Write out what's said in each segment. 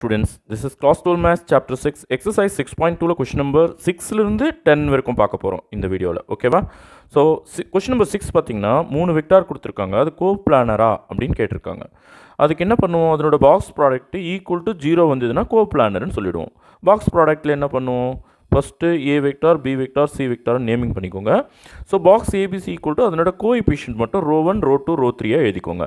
Students, this is class 12 maths chapter 6 exercise 6.2 question number 6 இருந்து 10 வரைக்கும் பார்க்க போகிறோம் இந்த வீடியோவில் ஓகேவா. ஸோ கொஷின் நம்பர் 6 பார்த்தீங்கன்னா 3 வெக்டார் கொடுத்துருக்காங்க, அது கோப்ளானரா அப்படின்னு கேட்டிருக்காங்க. அதுக்கு என்ன பண்ணுவோம், அதனோட பாக்ஸ் ப்ராடக்ட் ஈக்குவல் டு 0 வந்ததுன்னா கோப்ளானர்னு சொல்லிவிடுவோம். பாக்ஸ் ப்ராடக்ட்டில் என்ன பண்ணுவோம், first A vector B vector C vector naming பண்ணிக்கோங்க. So box ABC equal to அதனோட கோஎஃபிஷியன்ட் மட்டும் ரோ 1 ரோ 2 ரோ 3 எழுதிக்கோங்க.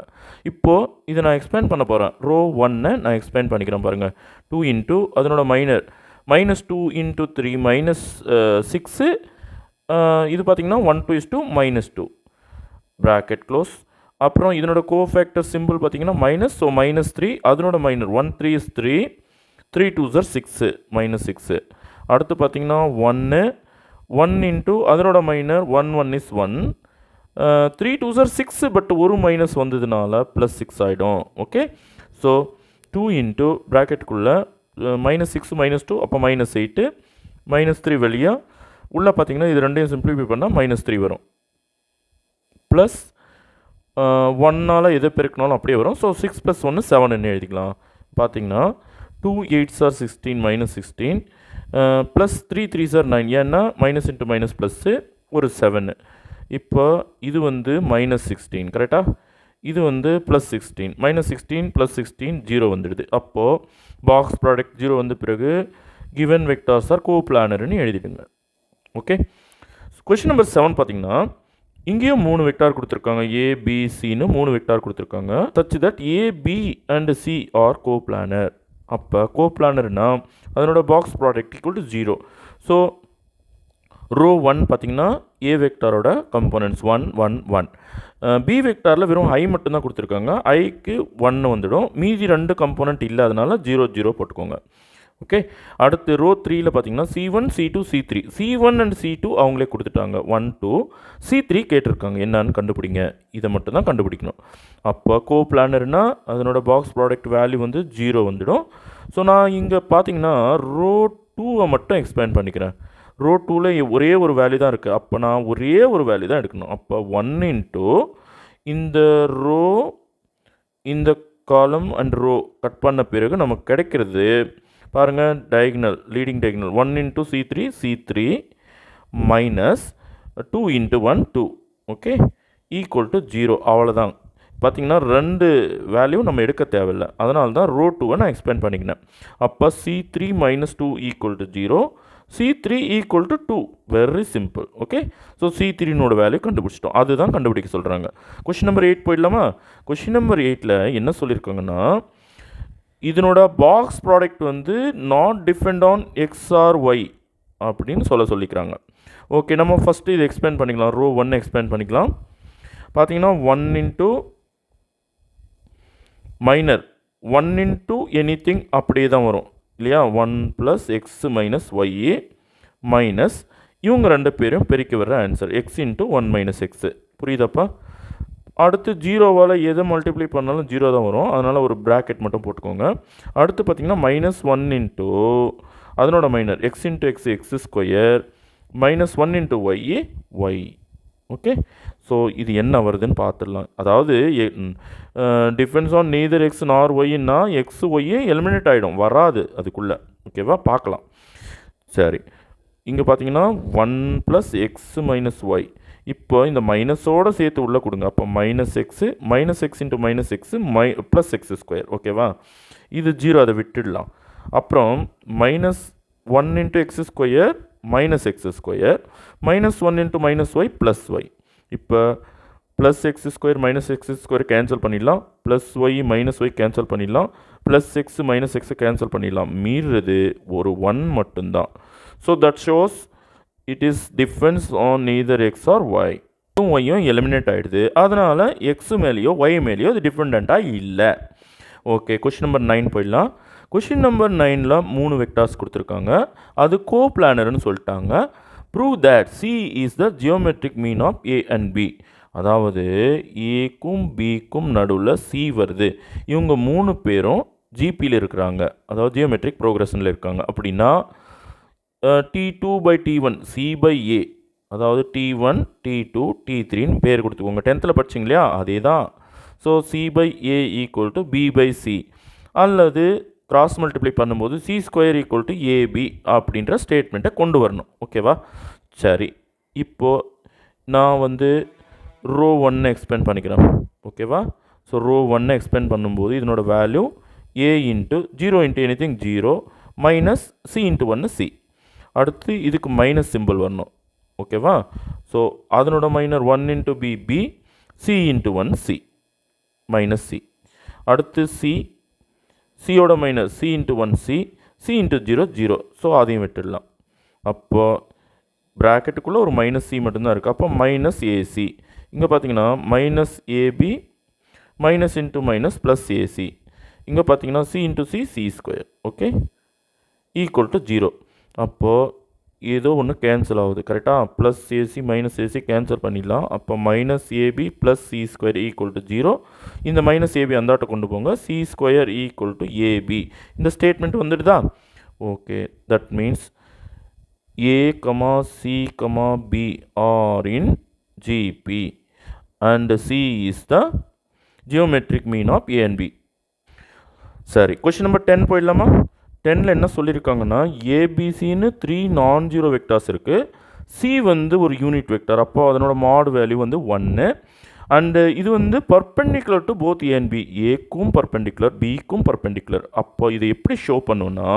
இப்போது இதை நான் எக்ஸ்பிளைன் பண்ண போகிறேன். ரோ 1 நான் எக்ஸ்பிளைன் பண்ணிக்கிறேன் பாருங்கள். 2 இன்ட்டு அதனோட -2 இன்ட்டு 3 -6 இது பார்த்திங்கன்னா 1 -2 ப்ராக்கெட் க்ளோஸ். அப்புறம் இதனோட கோஃபேக்டர் சிம்பிள் பார்த்திங்கன்னா மைனஸ், ஸோ -3 அதனோட மைனர் 1 3 is 3 3 2s are 6 -6. அடுத்து பார்த்திங்கன்னா 1 இன்ட்டு அதனோட minor 1 is 1 3 2s are 6 but ஒரு மைனஸ் வந்ததுனால +6 ஆகிடும். ஓகே, ஸோ 2 இன்ட்டு ப்ராக்கெட்டுக்குள்ளே -6 -2 அப்போ -8 -3 வெளியே உள்ளே பார்த்திங்கன்னா இது ரெண்டையும் சிம்பிளிஃபை பண்ணால் -3 வரும். ப்ளஸ் 1 எதை பெருக்கினாலும் அப்படியே வரும். ஸோ 6 + 1 7 எழுதிக்கலாம். பார்த்திங்கன்னா 2 8s are 16 -16 plus 3 3s are 9, ஏன்னா மைனஸ் இன்ட்டு மைனஸ் ப்ளஸ்ஸு ஒரு 7. இப்போ இது வந்து -16 கரெக்டாக, இது வந்து +16 -16 +16 0 வந்துடுது. அப்போது பாக்ஸ் ப்ராடக்ட் 0 வந்த பிறகு கிவன் வெக்டார்ஸ் ஆர் கோப்ளானர்னு எழுதிடுங்க. ஓகே, கொஷின் நம்பர் 7 பார்த்தீங்கன்னா இங்கேயும் 3 வெக்டார் கொடுத்துருக்காங்க, ஏபிசின்னு 3 வெக்டார் கொடுத்துருக்காங்க. Such that AB and C are coplanar. அப்போ கோப்ளானர்னா அதனோட box product equal to 0. So row 1 பார்த்திங்கன்னா ஏ வெக்டாரோட கம்போனன்ட்ஸ் 1 1 1. பி வெக்டாரில் வெறும் ஐ மட்டும்தான் கொடுத்துருக்காங்க, ஐக்கு 1 வந்துடும், மீதி 2 கம்போனன்ட் இல்லாதனால 0 0 போட்டுக்கோங்க. ஓகே, அடுத்து ரோ 3ல் பார்த்தீங்கன்னா C1 C2 C3 C1 and C2 அவங்களே கொடுத்துட்டாங்க 1 2. C3 கேட்டிருக்காங்க, என்னன்னு கண்டுபிடிங்க, இதை மட்டும் தான் கண்டுபிடிக்கணும். அப்போ கோப்ளானர்னா அதனோட பாக்ஸ் ப்ராடக்ட் வேல்யூ வந்து 0 வந்துடும். ஸோ நான் இங்கே பார்த்தீங்கன்னா ரோ 2 மட்டும் எக்ஸ்பேண்ட் பண்ணிக்கிறேன். ரோ 2ல் ஒரே ஒரு வேல்யூ தான் இருக்குது, அப்போ நான் ஒரே ஒரு வேல்யூ தான் எடுக்கணும். அப்போ 1 இன்ட்டு இந்த ரோ இந்த காலம் அண்ட் ரோ கட் பண்ண பிறகு நமக்கு கிடைக்கிறது பாருங்கள், diagonal leading diagonal 1 into C3 minus 2 into 1 2. Okay, equal to 0. அவ்வளோதான். பார்த்திங்கன்னா 2 வேல்யூ நம்ம எடுக்க தேவையில்லை, அதனால தான் ரோ 2 நான் எக்ஸ்பேண்ட் பண்ணிக்கினேன். அப்போ C3 - 2 equal to 0, C3 equal to 2. Very simple. Okay, so C3நோட வேல்யூ கண்டுபிடிச்சிட்டோம், அதுதான் கண்டுபிடிக்க சொல்கிறாங்க. கொஷின் நம்பர் 8 போயிடலாமா. கொஷின் நம்பர் 8ல் என்ன சொல்லியிருக்காங்கன்னா இதனோட பாக்ஸ் ப்ராடக்ட் வந்து not depend on x or y அப்படின்னு சொல்லிக்கிறாங்க. ஓகே, நம்ம ஃபஸ்ட்டு இதை எக்ஸ்பேண்ட் பண்ணிக்கலாம். ரோ 1 எக்ஸ்பேண்ட் பண்ணிக்கலாம். பார்த்தீங்கன்னா 1 இன்ட்டு மைனர் 1 இன்ட்டு எனிதிங் அப்படியே தான் வரும் இல்லையா, 1 + x - y மைனஸ் இவங்க 2 பேரும் பெருக்கி வர்ற ஆன்சர் x இன்ட்டு 1 - x. புரியுதாப்பா. அடுத்து 0வால் எதை மல்டிப்ளை பண்ணாலும் 0 தான் வரும், அதனால் ஒரு ப்ராக்கெட் மட்டும் போட்டுக்கோங்க. அடுத்து பார்த்திங்கன்னா -1 இன்ட்டு அதனோட minor x into x x² -1 into y. Okay, so இது என்ன வருதுன்னு பார்த்துடலாம். அதாவது டிஃபென்ஸ் ஆன் நெய்தர் எக்ஸ் நார் ஒய்னா எக்ஸ் ஒய்யே எலிமினேட் ஆகிடும், வராது அதுக்குள்ளே. ஓகேவா, பார்க்கலாம். சரி, இங்கே பார்த்தீங்கன்னா 1 + x - y. இப்போ இந்த மைனஸோடு சேர்த்து உள்ளே கொடுங்க. அப்போ -x இன்ட்டு -x +x². ஓகேவா, இது 0, அதை விட்டுடலாம். அப்புறம் -1 into x² -x² -1 into -y +y. இப்போ +x² -x² கேன்சல் பண்ணிடலாம், +y -y கேன்சல் பண்ணிடலாம், +x -x கேன்சல் பண்ணிடலாம், மீறுறது ஒரு 1 மட்டும்தான். So that shows it is defence on neither X or Y. ஒய்யும் எலிமினேட் ஆகிடுது, அதனால் எக்ஸ் மேலேயோ ஒய் மேலேயோ அது டிஃபெண்டண்ட்டாக இல்லை. ஓகே, கொஷின் நம்பர் 9 போயிடலாம். கொஷின் நம்பர் 9ல் 3 வெக்டார்ஸ் கொடுத்துருக்காங்க, அது கோப்ளானர்னு சொல்லிட்டாங்க. Prove that c is the geometric mean of a and b. அதாவது ஏக்கும் பிக்கும் நடுவில் சி வருது, இவங்க 3 பேரும் ஜிபியில் இருக்கிறாங்க, அதாவது ஜியோமெட்ரிக் ப்ரோக்ரஷனில் இருக்காங்க. அப்படின்னா T2/T1 C/A, அதாவது T1 T2 T3ன்னு பேர் கொடுத்துக்கோங்க. 10th படிச்சிங்க இல்லையா, அதே தான். So C/A equal to B/C, அல்லது கிராஸ் மல்டிப்ளை பண்ணும்போது C square equal to AB அப்படின்ற ஸ்டேட்மெண்ட்டை கொண்டு வரணும். ஓகேவா? சரி, இப்போது நான் வந்து ரோ 1 எக்ஸ்பெண்ட் பண்ணிக்கிறேன். ஓகேவா? ஸோ ரோ 1 எக்ஸ்பெண்ட் பண்ணும்போது இதனோட value A into 0 into anything 0 minus C into 1 C. அடுத்து இதுக்கு மைனஸ் சிம்பிள் வரணும். ஓகேவா? ஸோ அதனோட minor 1 into B B, C into 1 C minus C. அடுத்து சி, சியோட minus C into 1 C, C into 0 0. So அதையும் விட்டுடலாம். அப்போது ப்ராக்கெட்டுக்குள்ளே ஒரு மைனஸ் சி மட்டும்தான் இருக்குது. அப்போ மைனஸ் ஏசி. இங்கே பார்த்தீங்கன்னா minus AB minus into minus plus AC. இங்கே பார்த்தீங்கன்னா C into C C square. Okay, equal to 0. அப்போது ஏதோ ஒன்று கேன்சல் ஆகுது. கரெக்டாக? Plus AC minus AC cancel பண்ணிடலாம். அப்போ minus AB plus C square equal to 0. இந்த மைனஸ் ஏபி அந்தாட்ட கொண்டு போங்க. C square equal to AB. இந்த ஸ்டேட்மெண்ட் வந்துடுதா? Okay, that means A, C, B are in GP and C is the geometric mean of A and B. சரி, question number 10 போயிடலாமா? 10ல் என்ன சொல்லியிருக்காங்கன்னா ஏபிசின்னு 3 நான் ஜீரோ வெக்டார்ஸ் இருக்குது. சி வந்து ஒரு யூனிட் வெக்டார். அப்போ அதனோட மாட் வேல்யூ வந்து 1. அண்டு இது வந்து perpendicular to both A and B. ஏக்கும் பர்பெண்டிகுலர், பிக்கும் பர்பெண்டிகுலர். அப்போ இதை எப்படி ஷோ பண்ணுன்னா,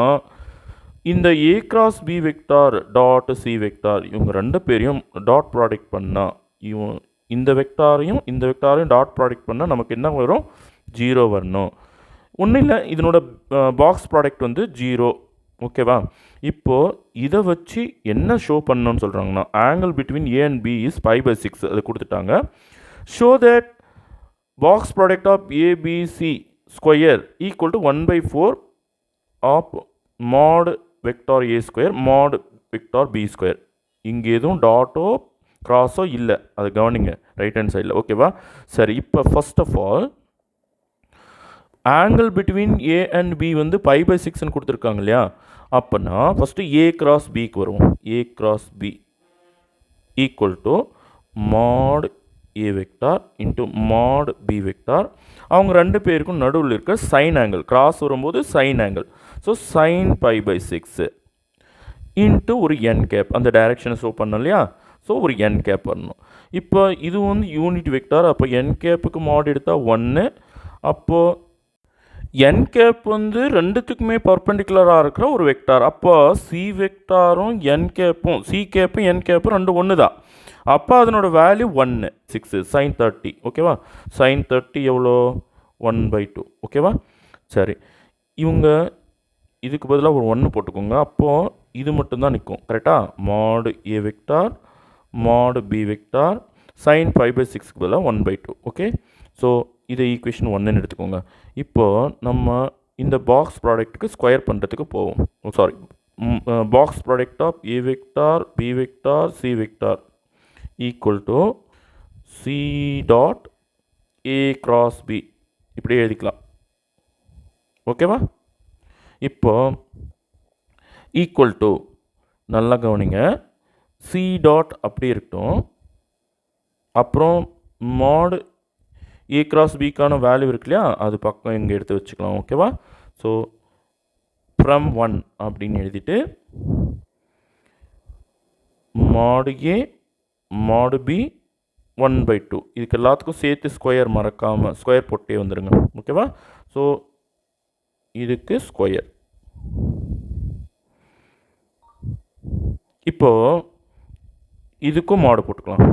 இந்த A cross B vector dot C vector இவங்க ரெண்டு பேரையும் டாட் ப்ராடக்ட் பண்ணால், இந்த வெக்டாரையும் டாட் ப்ராடக்ட் பண்ணால் நமக்கு என்ன வரும்? 0 வரணும். ஒன்றும் இல்லை, இதனோட பாக்ஸ் ப்ராடக்ட் வந்து 0. ஓகேவா? இப்போது இதை வச்சு என்ன ஷோ பண்ணணும்னு சொல்கிறாங்கன்னா, angle between A and B is π/6 அது கொடுத்துட்டாங்க. Show that box product of ABC square equal to 1/4 of mod vector A square mod vector B square. இங்கே எதுவும் டாட்டோ கிராஸோ இல்லை, அது கவனிங்க ரைட் ஹேண்ட் சைடில். ஓகேவா? சரி, இப்போ first of all angle between A and B வந்து π/6ன்னு கொடுத்துருக்காங்க இல்லையா? அப்போனா ஃபஸ்ட்டு ஏ கிராஸ் பிக்கு வருவோம். A cross B equal to mod A vector into mod B vector. அவங்க ரெண்டு பேருக்கும் நடுவில் இருக்க சைன் ஆங்கிள் கிராஸ் வரும்போது sine angle. So sine π/6 into ஒரு என் கேப், அந்த டைரெக்ஷனை ஷோ பண்ணோம் இல்லையா? ஸோ ஒரு என் கேப் வரணும். இப்போ இது வந்து யூனிட் வெக்டார். அப்போ என் கேப்புக்கு மாட் எடுத்தால் 1. அப்போது என் கேப் வந்து ரெண்டுத்துக்குமே பர்பெண்டிகுலராக இருக்கிற ஒரு வெக்டார். அப்போ சி வெக்டாரும் என் கேப்பும், சி கேப்பும் என் கேப்பும் ரெண்டு ஒன்று தான். அப்போ அதனோட வேல்யூ 1 6 sin 30. ஓகேவா? sin 30 எவ்வளோ? 1/2. ஓகேவா? சரி, இவங்க இதுக்கு பதிலாக ஒரு 1 போட்டுக்கோங்க. அப்போது இது மட்டும்தான் நிற்கும். கரெக்டாக? Mod A vector mod B vector sin π/6க்கு பதிலாக 1/2. ஓகே, ஸோ இதை ஈக்குவேஷன் 1ன்னு எடுத்துக்கோங்க. இப்போது நம்ம இந்த பாக்ஸ் ப்ராடக்ட்டுக்கு ஸ்கொயர் பண்ணுறதுக்கு போவோம். Sorry, box product of A vector B vector C vector equal to C dot A cross B இப்படியே எழுதிக்கலாம். ஓகேவா? இப்போ ஈக்குவல் டு, நல்லா கவனிங்க, சி டாட் அப்படி இருக்கட்டும். அப்புறம் மாட் ஏ கிராஸ் பிக்கான வேல்யூ இருக்கு இல்லையா? அது பக்கம் இங்கே எடுத்து வச்சுக்கலாம். ஓகேவா? ஸோ ஃப்ரம் 1 அப்படின்னு எழுதிட்டு மாடு ஏ மாடு பி 1/2. இதுக்கு எல்லாத்துக்கும் சேர்த்து ஸ்கொயர் மறக்காமல் ஸ்கொயர் போட்டே வந்துடுங்க. ஓகேவா? ஸோ இதுக்கு ஸ்கொயர். இப்போது இதுக்கும் மாடு போட்டுக்கலாம்.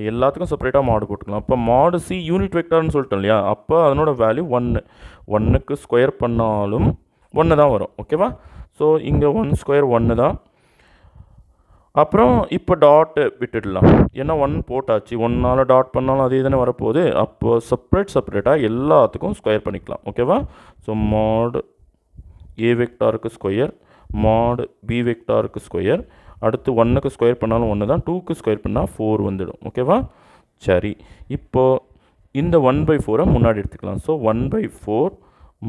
எல்லாத்துக்கும் செப்பரேட்டாக மாடு போட்டுக்கலாம். அப்போ மாடு சி யூனிட் வெக்டார்னு சொல்லிட்டோம் இல்லையா? அப்போ அதனோட வேல்யூ 1. 1க்கு ஸ்கொயர் பண்ணாலும் 1 தான் வரும். ஓகேவா? ஸோ இங்கே 1 ஸ்கொயர் 1 தான். அப்புறம் இப்போ டாட்டு விட்டுடலாம், ஏன்னா 1 போட்டாச்சு. 1ஆல் டாட் பண்ணாலும் அதே தானே வரப்போகுது. அப்போது செப்பரேட்டாக எல்லாத்துக்கும் ஸ்கொயர் பண்ணிக்கலாம். ஓகேவா? ஸோ மாட் ஏ வெக்டாருக்கு ஸ்கொயர் மாட் பி வெக்டாருக்கு ஸ்கொயர். அடுத்து 1க்கு ஸ்கொயர் பண்ணாலும் 1 தான். 2க்கு ஸ்கொயர் பண்ணால் 4 வந்துடும். ஓகேவா? சரி, இப்போது இந்த 1/4 முன்னாடி எடுத்துக்கலாம். So 1/4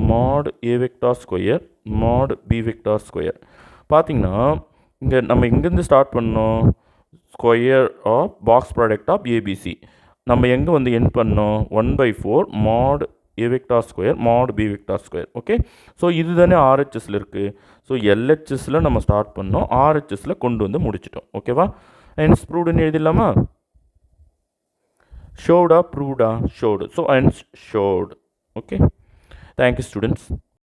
mod A vector square mod B vector square. பார்த்திங்கன்னா இங்கே நம்ம எங்கேருந்து ஸ்டார்ட் பண்ணோம்? Square of box product of ABC. நம்ம எங்கே வந்து என் பண்ணோம்? 1/4 mod A vector square mod B vector square. Okay, so இது தானே ஆர்ஹெச்எஸில் இருக்குது. ஸோ எல்ஹெச்எஸில் நம்ம ஸ்டார்ட் பண்ணோம், ஆர்ஹெச்எஸில் கொண்டு வந்து முடிச்சிட்டோம். ஓகேவா, ஹென்ஸ் ப்ரூவ்டுன்னு எழுதிடலாமா? ஷோடா ப்ரூவ்டா? Showed. So hence showed. Okay, thank you students.